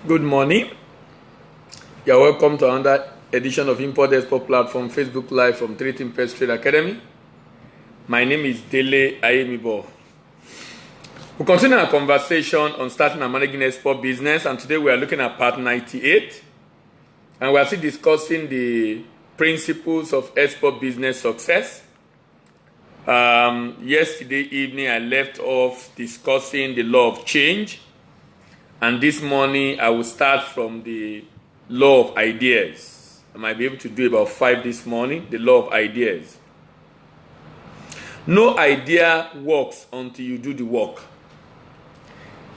Good morning. You're welcome to another edition of Import Export Platform Facebook Live from Trade Impest Trade Academy. My name is Dele Ayemibo. We'll continue our conversation on starting and managing export business, and today we are looking at part 98, and we are still discussing the principles of export business success. Yesterday evening I left off discussing the law of change, and this morning I will start from the law of ideas. I might be able to do about 5 this morning, the law of ideas. No idea works until you do the work.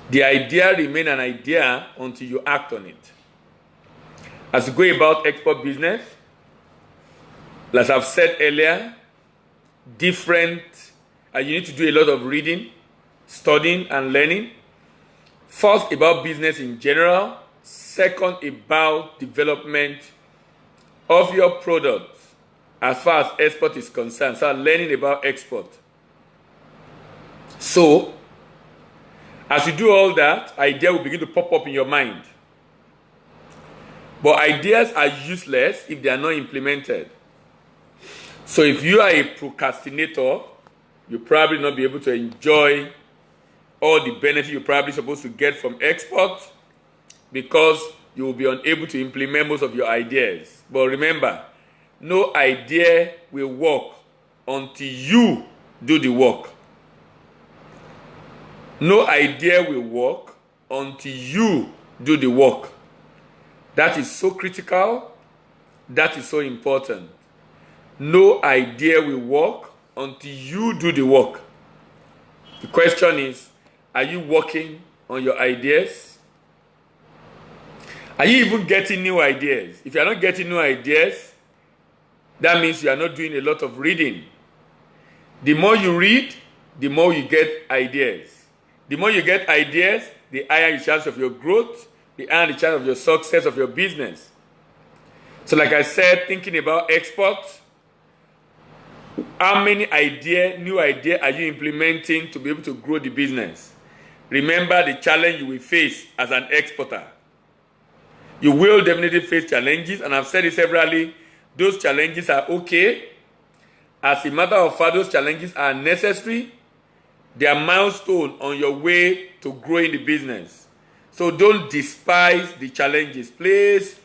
The idea remains an idea until you act on it. As you go about export business, as I've said earlier, you need to do a lot of reading, studying, and learning. First, about business in general. Second, about development of your product as far as export is concerned. So, learning about export. So, as you do all that, ideas will begin to pop up in your mind. But ideas are useless if they are not implemented. So, if you are a procrastinator, you'll probably not be able to enjoy all the benefit you're probably supposed to get from export, because you will be unable to implement most of your ideas. But remember, no idea will work until you do the work. No idea will work until you do the work. That is so critical. That is so important. No idea will work until you do the work. The question is, are you working on your ideas? Are you even getting new ideas? If you are not getting new ideas, that means you are not doing a lot of reading. The more you read, the more you get ideas. The more you get ideas, the higher the chance of your growth, the higher the chance of your success of your business. So like I said, thinking about export, how many new ideas are you implementing to be able to grow the business? Remember the challenge you will face as an exporter. You will definitely face challenges, and I've said it severally. Those challenges are okay. As a matter of fact, those challenges are necessary. They are milestones on your way to growing the business. So don't despise the challenges, please.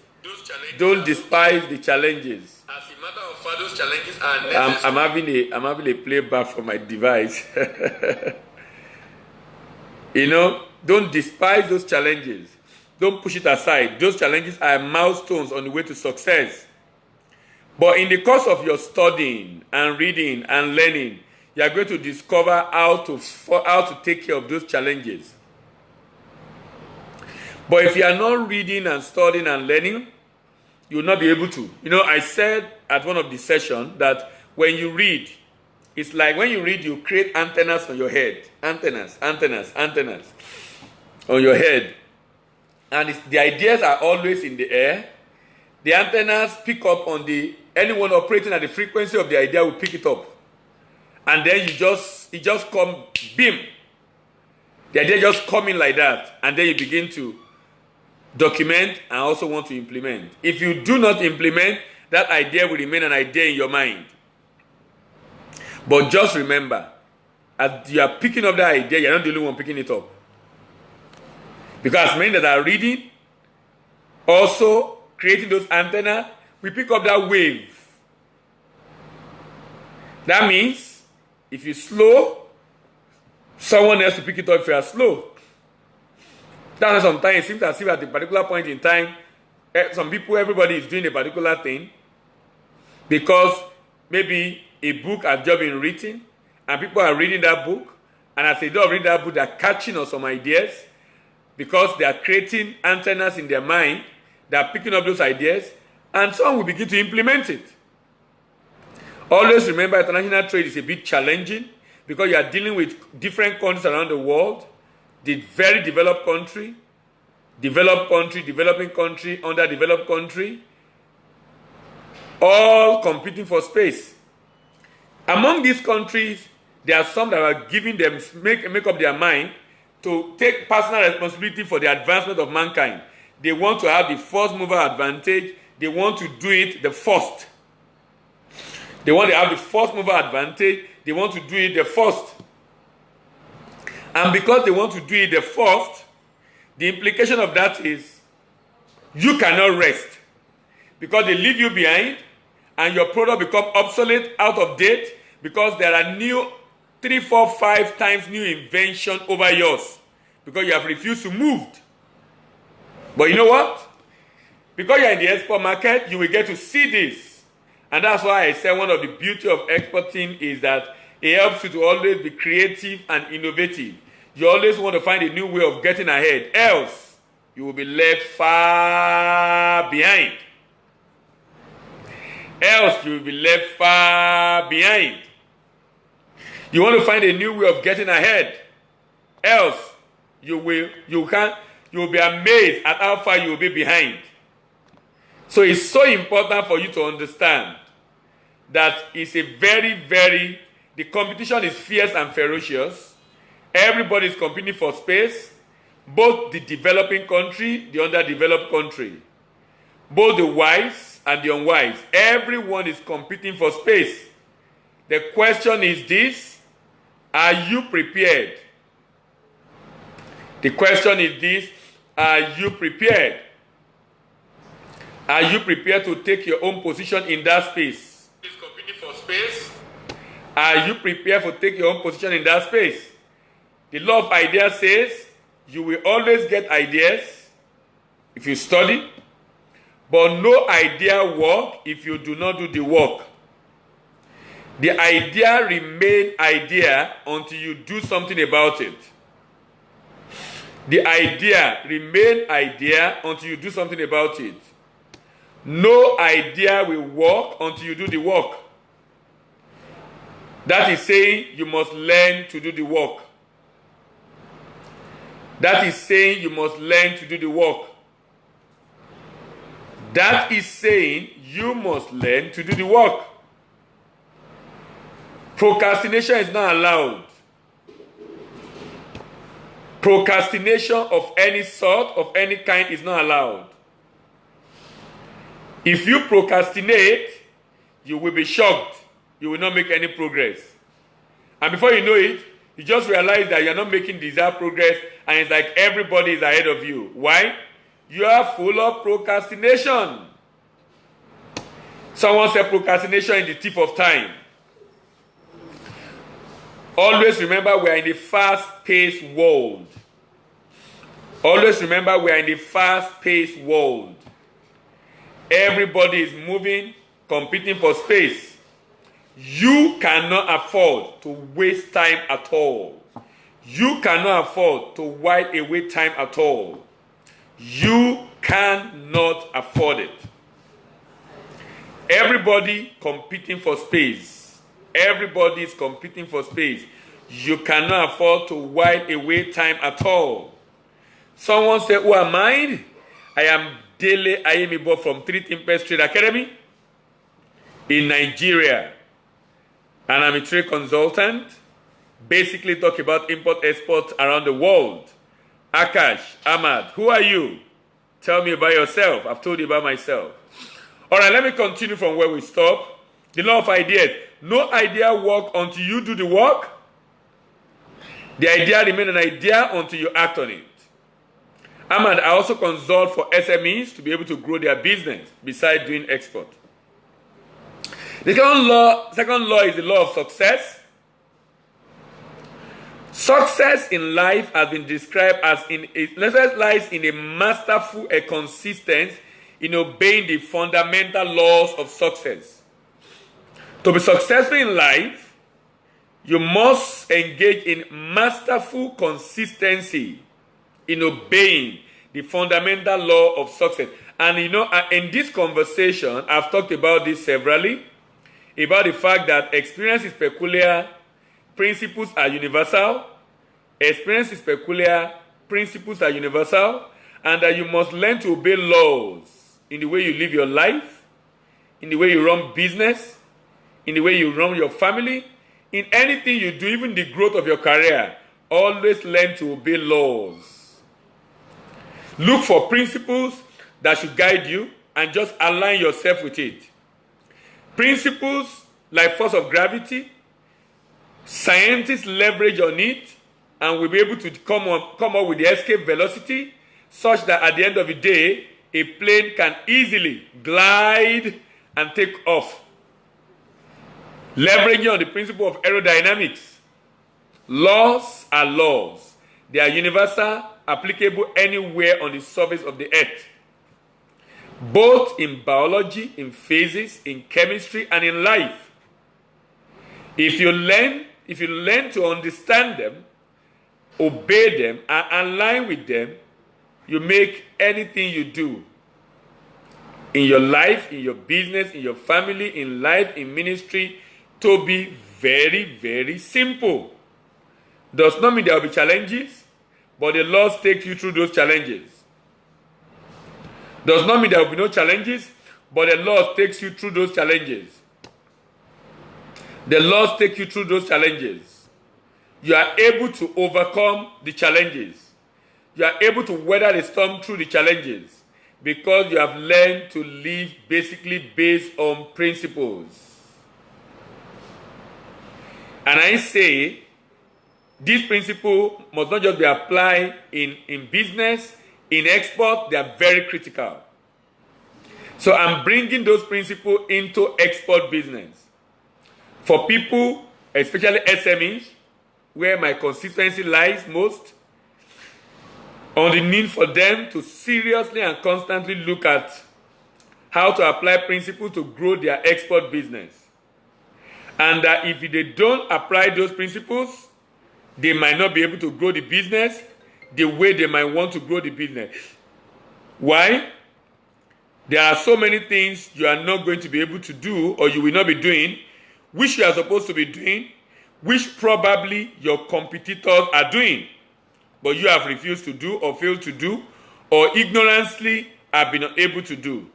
Don't despise the challenges. As a matter of fact, those challenges are necessary. I'm having a playback from my device. Don't despise those challenges. Don't push it aside. Those challenges are milestones on the way to success. But in the course of your studying and reading and learning, you are going to discover how to take care of those challenges. But if you are not reading and studying and learning, you will not be able to. I said at one of the sessions that when you read, it's like when you read, you create antennas on your head. Antennas on your head. And the ideas are always in the air. The antennas pick up on anyone operating at the frequency of the idea will pick it up. And then it just come, beam. The idea just come in like that. And then you begin to document and also want to implement. If you do not implement, that idea will remain an idea in your mind. But just remember, as you are picking up that idea, you're not the only one picking it up. Because many that are reading, also creating those antennas, we pick up that wave. That means, if you're slow, someone else will pick it up if you are slow. That's why sometimes it seems as if at a particular point in time, everybody is doing a particular thing, because maybe a book has just been written, and people are reading that book, and as they don't read that book, they're catching on some ideas, because they are creating antennas in their mind, they are picking up those ideas, and some will begin to implement it. Always remember, international trade is a bit challenging, because you are dealing with different countries around the world, the very developed country, developing country, underdeveloped country, all competing for space. Among these countries, there are some that are giving them, make up their mind to take personal responsibility for the advancement of mankind. They want to have the first mover advantage. They want to do it the first. They want to have the first mover advantage. They want to do it the first. And because they want to do it the first, the implication of that is you cannot rest. Because they leave you behind and your product becomes obsolete, out of date, because there are new 3, 4, 5 times new invention over yours. Because you have refused to move. But you know what? Because you're in the export market, you will get to see this. And that's why I said one of the beauty of exporting is that it helps you to always be creative and innovative. You always want to find a new way of getting ahead. Else, you will be left far behind. Else, you will be left far behind. You want to find a new way of getting ahead. Else, you will be amazed at how far you will be behind. So it's so important for you to understand that it's a the competition is fierce and ferocious. Everybody is competing for space, both the developing country, the underdeveloped country, both the wise and the unwise. Everyone is competing for space. The question is this: are you prepared? The question is this: are you prepared? Are you prepared to take your own position in that space? Is competing for space. Are you prepared to take your own position in that space? The law of ideas says you will always get ideas if you study, but no idea work if you do not do the work. The idea remain idea until you do something about it. The idea remain idea until you do something about it. No idea will work until you do the work. That is saying you must learn to do the work. That is saying you must learn to do the work. That is saying you must learn to do the work. Procrastination is not allowed. Procrastination of any sort, of any kind, is not allowed. If you procrastinate, you will be shocked. You will not make any progress. And before you know it, you just realize that you're not making desired progress, and it's like everybody is ahead of you. Why? You are full of procrastination. Someone said procrastination is the thief of time. Always remember we are in a fast-paced world. Always remember we are in a fast-paced world. Everybody is moving, competing for space. You cannot afford to waste time at all. You cannot afford to while away time at all. You cannot afford it. Everybody competing for space. Everybody is competing for space. You cannot afford to while away time at all. Someone said, who am I? I am Dele Ayemibo from 3 Tempest Trade Academy in Nigeria. And I'm a trade consultant. Basically talk about import-export around the world. Akash, Ahmad, who are you? Tell me about yourself. I've told you about myself. All right, let me continue from where we stop. The law of ideas. No idea work until you do the work. The idea remains an idea until you act on it. Ahmad, I also consult for SMEs to be able to grow their business besides doing export. The second law is the law of success. Success in life has been described as lies in a masterful consistency in obeying the fundamental laws of success. To be successful in life, you must engage in masterful consistency in obeying the fundamental law of success. And in this conversation, I've talked about this severally, about the fact that experience is peculiar, principles are universal. Experience is peculiar, principles are universal, and that you must learn to obey laws in the way you live your life, in the way you run business, in the way you run your family, in anything you do, even the growth of your career. Always learn to obey laws. Look for principles that should guide you and just align yourself with it. Principles like force of gravity, scientists leverage on it and will be able to come up with the escape velocity such that at the end of the day, a plane can easily glide and take off. Leveraging on the principle of aerodynamics. Laws are laws. They are universal, applicable anywhere on the surface of the earth. Both in biology, in physics, in chemistry, and in life. If you learn to understand them, obey them, and align with them, you make anything you do in your life, in your business, in your family, in life, in ministry, to be very, very simple. Does not mean there will be challenges, but the Lord takes you through those challenges. Does not mean there will be no challenges, but the Lord takes you through those challenges. The Lord takes you through those challenges. You are able to overcome the challenges. You are able to weather the storm through the challenges because you have learned to live basically based on principles. And I say, this principle must not just be applied in business, in export, they are very critical. So I'm bringing those principles into export business. For people, especially SMEs, where my consistency lies most, on the need for them to seriously and constantly look at how to apply principles to grow their export business. And that if they don't apply those principles, they might not be able to grow the business the way they might want to grow the business. Why? There are so many things you are not going to be able to do or you will not be doing, which you are supposed to be doing, which probably your competitors are doing, but you have refused to do or failed to do, or ignorantly have been unable to do,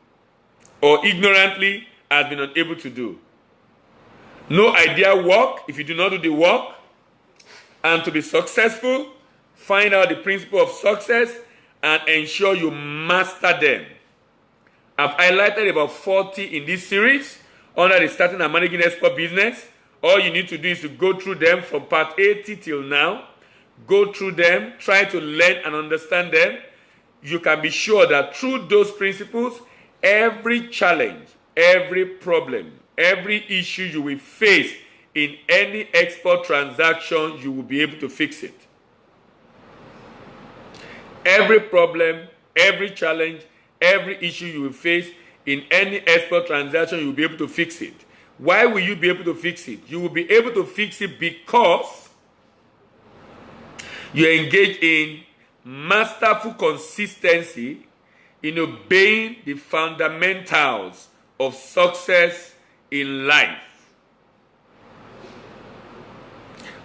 or ignorantly have been unable to do. No idea work if you do not do the work. And to be successful, find out the principle of success and ensure you master them. I've highlighted about 40 in this series under the starting and managing export business. All you need to do is to go through them from part 80 till now. Go through them, try to learn and understand them. You can be sure that through those principles, every challenge, every problem, every issue you will face in any export transaction, you will be able to fix it. Every problem, every challenge, every issue you will face in any export transaction, you will be able to fix it. Why will you be able to fix it? You will be able to fix it because you engage in masterful consistency in obeying the fundamentals of success in life.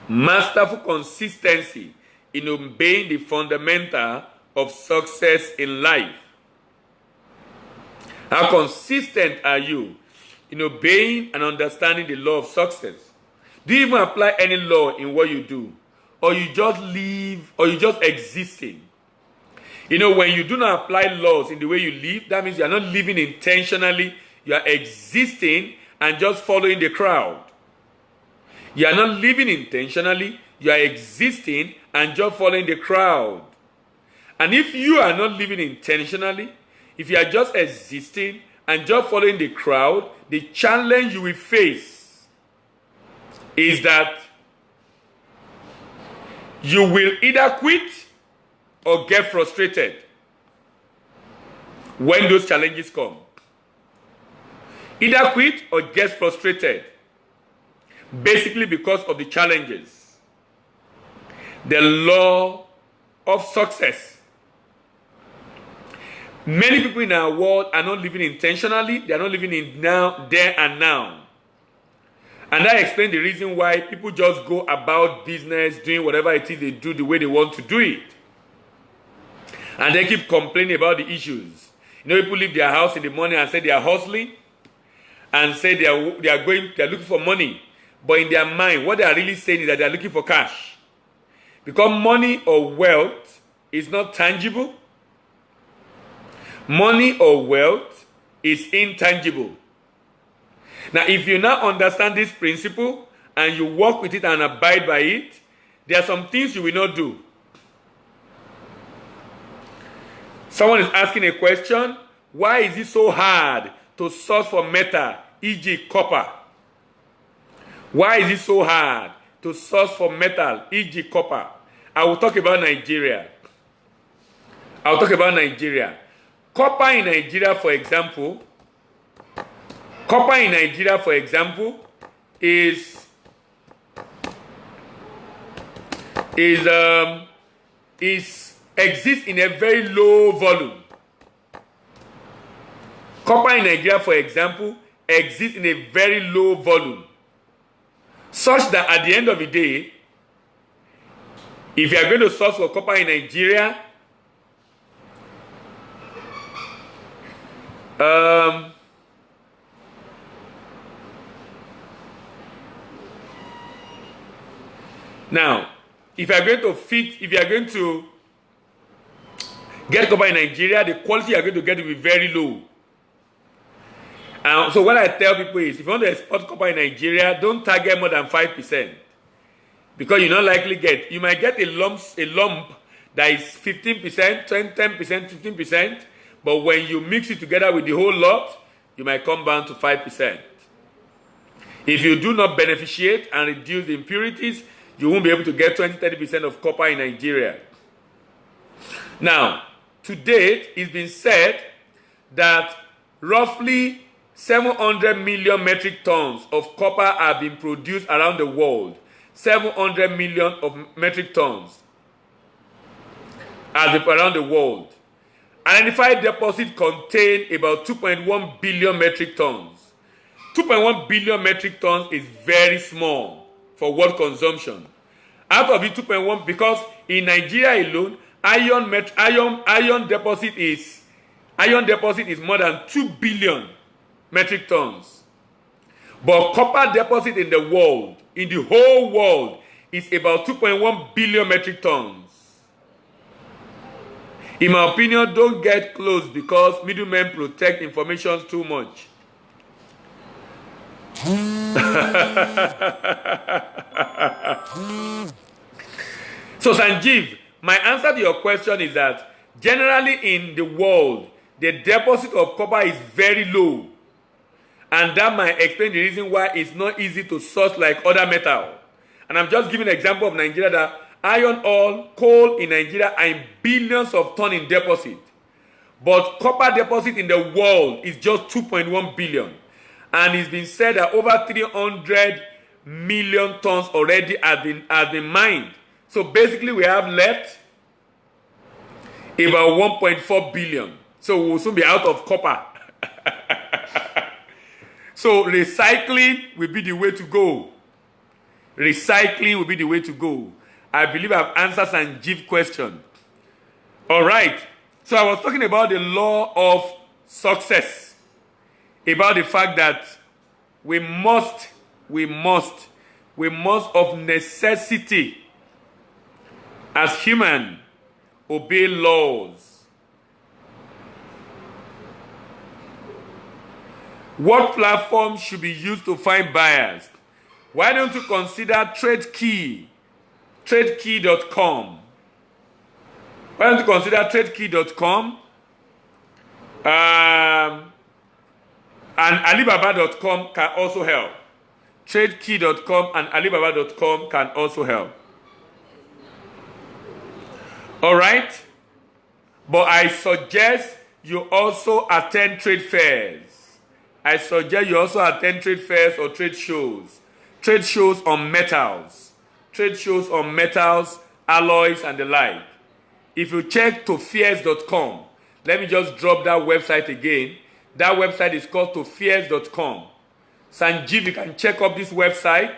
Masterful consistency in obeying the fundamental of success in life. How consistent are you in obeying and understanding the law of success? Do you even apply any law in what you do? Or you just live, or you just existing? You know, when you do not apply laws in the way you live, that means you are not living intentionally. You are existing and just following the crowd. You are not living intentionally. You are existing and just following the crowd. And if you are not living intentionally, if you are just existing and just following the crowd, the challenge you will face is that you will either quit or get frustrated when those challenges come. Either quit or get frustrated, basically because of the challenges. The law of success. Many people in our world are not living intentionally. They are not living in now, there and now. And that explains the reason why people just go about business, doing whatever it is they do the way they want to do it. And they keep complaining about the issues. You know, people leave their house in the morning and say they are hustling and say they are looking for money. But in their mind, what they are really saying is that they are looking for cash. Because money or wealth is not tangible. Money or wealth is intangible. Now, if you now understand this principle and you work with it and abide by it, there are some things you will not do. Someone is asking a question, why is it so hard to source for metal, e.g. copper? Why is it so hard to source for metal, e.g. copper? I will talk about Nigeria. Copper in Nigeria, for example, exists in a very low volume. Copper in Nigeria, for example, exists in a very low volume, such that at the end of the day, if you are going to source for copper in Nigeria, now, if you are going to get copper in Nigeria, the quality you are going to get will be very low. So what I tell people is, if you want to export copper in Nigeria, don't target more than 5. Because you might get a lump that is 15%, 10%, 15%, but when you mix it together with the whole lot, you might come down to 5%. If you do not beneficiate and reduce the impurities, you won't be able to get 20-30% of copper in Nigeria. Now, to date, it's been said that roughly 700 million metric tons of copper are being produced around the world. 700 million of metric tons around the world. Identified deposits contain about 2.1 billion metric tons. 2.1 billion metric tons is very small for world consumption. Out of the 2.1, because in Nigeria alone, iron deposit is more than 2 billion metric tons. But copper deposit in the world, in the whole world, is about 2.1 billion metric tons. In my opinion, don't get close because middlemen protect information too much. So Sanjeev, my answer to your question is that generally in the world, the deposit of copper is very low. And that might explain the reason why it's not easy to source like other metal. And I'm just giving an example of Nigeria that iron ore, coal in Nigeria are in billions of tons in deposit. But copper deposit in the world is just 2.1 billion. And it's been said that over 300 million tons already have been mined. So basically we have left about 1.4 billion. So we'll soon be out of copper. So recycling will be the way to go. Recycling will be the way to go. I believe I've answered Sanjeev's question. All right. So I was talking about the law of success. About the fact that we must of necessity as human obey laws. What platform should be used to find buyers? Why don't you consider tradekey.com? Why don't you consider tradekey.com? And Alibaba.com can also help. Tradekey.com and Alibaba.com can also help. All right? But I suggest you also attend trade fairs. I suggest you also attend trade fairs or trade shows. Trade shows on metals. Trade shows on metals, alloys, and the like. If you check tofears.com, let me just drop that website again. That website is called tofears.com. Sanjeev, you can check up this website,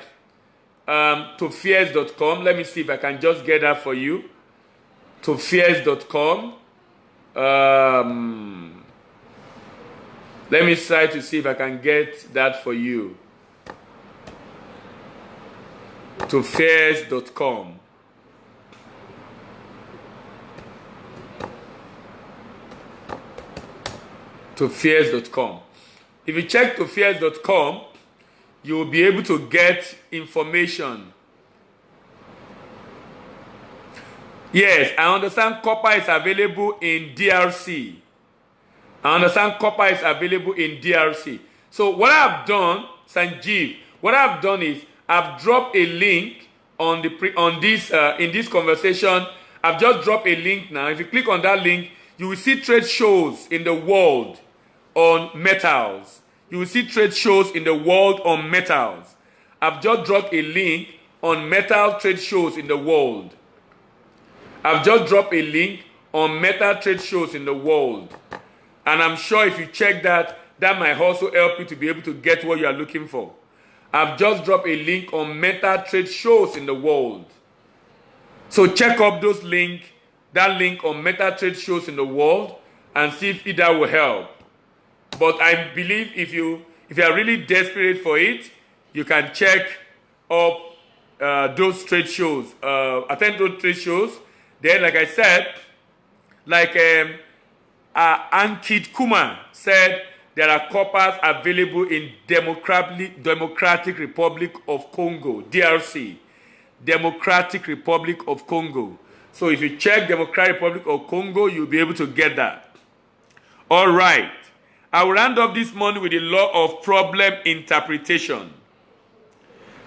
tofears.com. Let me see if I can just get that for you. Tofears.com. Let me try to see if I can get that for you. Tofears.com. to fears.com. If you check to fears.com, you will be able to get information. Yes, I understand copper is available in DRC. I understand copper is available in DRC. So what I've done, Sanjeev, what I've done is I've dropped a link on in this conversation. I've just dropped a link now. If you click on that link, you will see trade shows in the world on metals. You will see trade shows in the world on metals. I've just dropped a link on metal trade shows in the world. I've just dropped a link on metal trade shows in the world. And I'm sure if you check that, that might also help you to be able to get what you are looking for. I've just dropped a link on metal trade shows in the world. So check up those links, that link on metal trade shows in the world, and see if that will help. But I believe if you are really desperate for it, you can check up those trade shows, attend those trade shows. Then, like I said, like Ankit Kumar said, there are coppers available in Democratic Republic of Congo, DRC, Democratic Republic of Congo. So if you check Democratic Republic of Congo, you'll be able to get that. All right. I will round up this morning with the law of problem interpretation.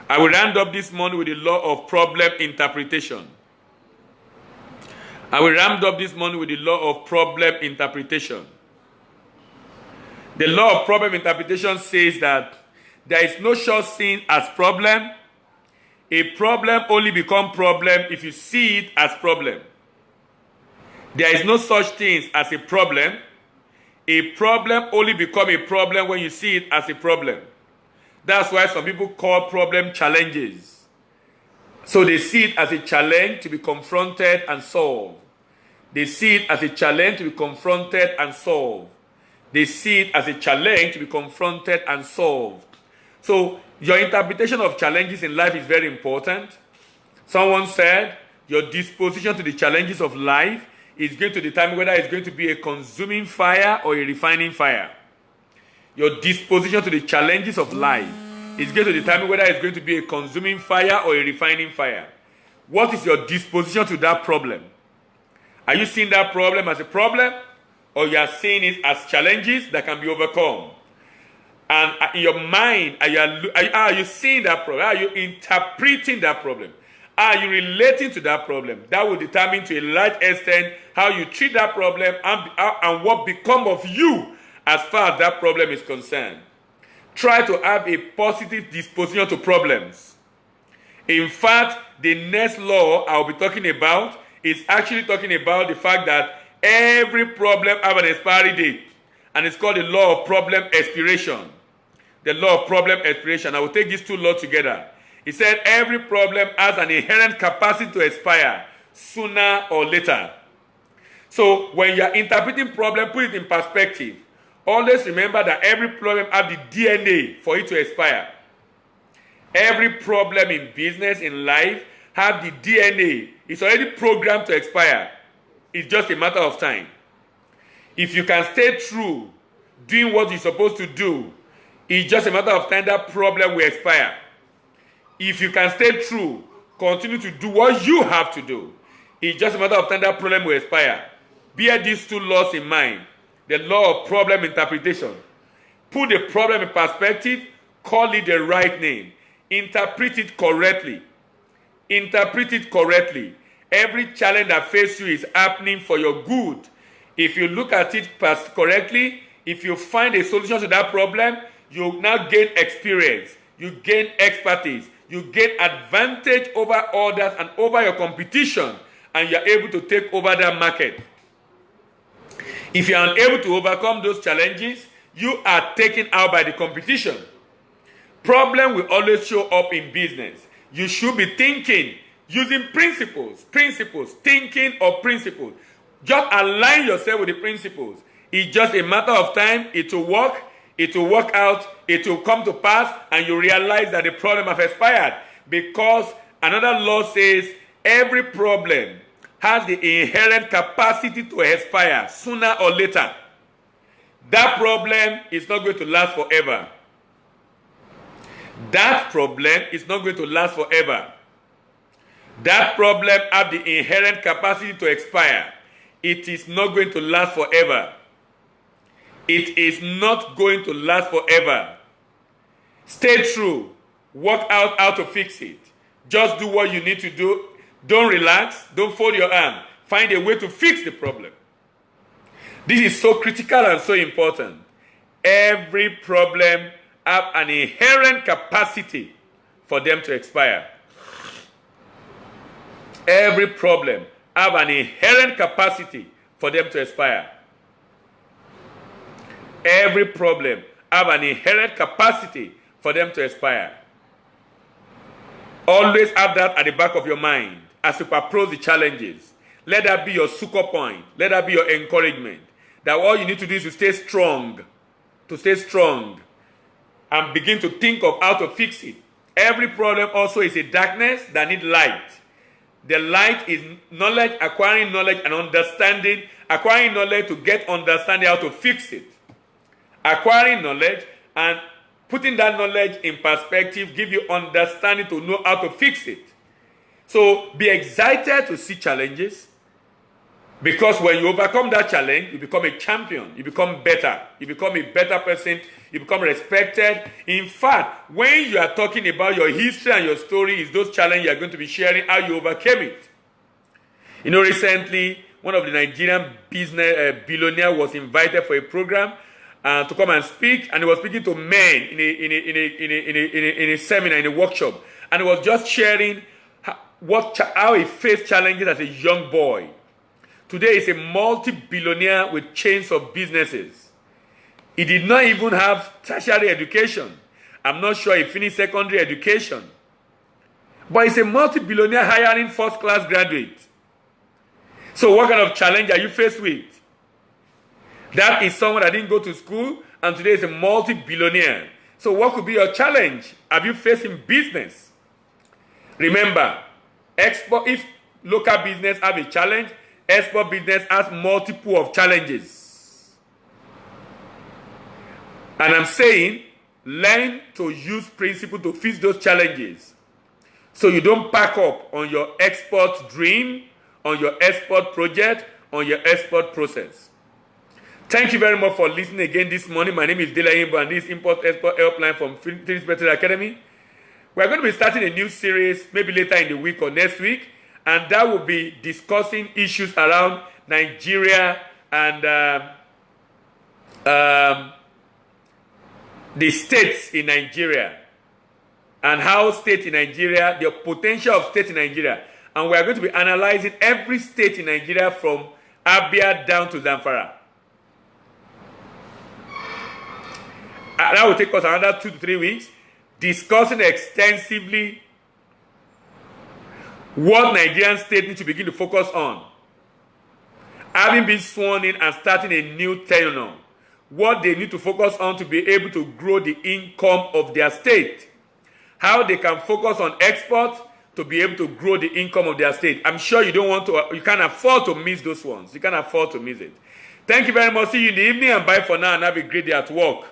I will round up this morning with the law of problem interpretation. I will round up this morning with the law of problem interpretation. The law of problem interpretation says that there is no such thing as problem. A problem only becomes problem if you see it as problem. There is no such thing as a problem. A problem only becomes a problem when you see it as a problem. That's why some people call problem challenges. So they see it as a challenge to be confronted and solved. They see it as a challenge to be confronted and solved. They see it as a challenge to be confronted and solved. So your interpretation of challenges in life is very important. Someone said your disposition to the challenges of life is going to determine whether it's going to be a consuming fire or a refining fire. Your disposition to the challenges of life is going to determine whether it's going to be a consuming fire or a refining fire. What is your disposition to that problem? Are you seeing that problem as a problem, or you are seeing it as challenges that can be overcome? And in your mind, are you seeing that problem? Are you interpreting that problem? Are you relating to that problem? That will determine to a large extent how you treat that problem and what becomes of you as far as that problem is concerned. Try to have a positive disposition to problems. In fact, the next law I'll be talking about is actually talking about the fact that every problem has an expiry date, and it's called the law of problem expiration. The law of problem expiration. I will take these two laws together. He said every problem has an inherent capacity to expire sooner or later. So when you are interpreting problem, put it in perspective. Always remember that every problem has the DNA for it to expire. Every problem in business, in life, has the DNA. It's already programmed to expire. It's just a matter of time. If you can stay true, doing what you're supposed to do, it's just a matter of time that problem will expire. If you can stay true, continue to do what you have to do, it's just a matter of time that problem will expire. Bear these two laws in mind. The law of problem interpretation. Put the problem in perspective, call it the right name. Interpret it correctly. Interpret it correctly. Every challenge that faces you is happening for your good. If you look at it correctly, if you find a solution to that problem, you now gain experience. You gain expertise. You gain advantage over others and over your competition, and you are able to take over that market. If you are unable to overcome those challenges, you are taken out by the competition. Problem will always show up in business. You should be thinking using principles, thinking of principles. Just align yourself with the principles. It's just a matter of time. It will work. It will work out. It will come to pass, and you realize that the problem has expired, because another law says every problem has the inherent capacity to expire sooner or later. that problem is not going to last forever. That problem is not going to last forever. That problem has the inherent capacity to expire. It is not going to last forever. It is not going to last forever. Stay true. Work out how to fix it. Just do what you need to do. Don't relax. Don't fold your arm. Find a way to fix the problem. This is so critical and so important. Every problem has an inherent capacity for them to expire. Every problem has an inherent capacity for them to expire. Every problem has an inherent capacity for them to expire. Always have that at the back of your mind as you approach the challenges. Let that be your succor point. Let that be your encouragement. That all you need to do is to stay strong. To stay strong. And begin to think of how to fix it. Every problem also is a darkness that needs light. The light is knowledge, acquiring knowledge and understanding. Acquiring knowledge to get understanding how to fix it. Acquiring knowledge and putting that knowledge in perspective give you understanding to know how to fix it. So be excited to see challenges, because when you overcome that challenge, you become a champion. You become better. You become a better person. You become respected. In fact, when you are talking about your history and your story, is those challenges you are going to be sharing how you overcame it. You know, recently, one of the Nigerian business billionaires was invited for a program to come and speak, and he was speaking to men in a seminar, in a workshop, and he was just sharing how he faced challenges as a young boy. Today he's a multi-billionaire with chains of businesses. He did not even have tertiary education. I'm not sure he finished secondary education. But he's a multi-billionaire hiring first-class graduates. So what kind of challenge are you faced with? That is someone that didn't go to school and today is a multi-billionaire. So what could be your challenge? Have you faced in business? Remember, if local business have a challenge, export business has multiple of challenges. And I'm saying, learn to use principle to fix those challenges. So you don't pack up on your export dream, on your export project, on your export process. Thank you very much for listening again this morning. My name is Dela Imbo, and this is Import-Export Helpline from Philippines Better Academy. We're going to be starting a new series maybe later in the week or next week, and that will be discussing issues around Nigeria and the states in Nigeria, and how states in Nigeria, the potential of states in Nigeria. And we are going to be analyzing every state in Nigeria from Abia down to Zamfara. And that will take us another 2 to 3 weeks, discussing extensively what Nigerian state need to begin to focus on. Having been sworn in and starting a new tenure, what they need to focus on to be able to grow the income of their state. How they can focus on exports to be able to grow the income of their state. I'm sure you can't afford to miss those ones. You can't afford to miss it. Thank you very much. See you in the evening, and bye for now, and have a great day at work.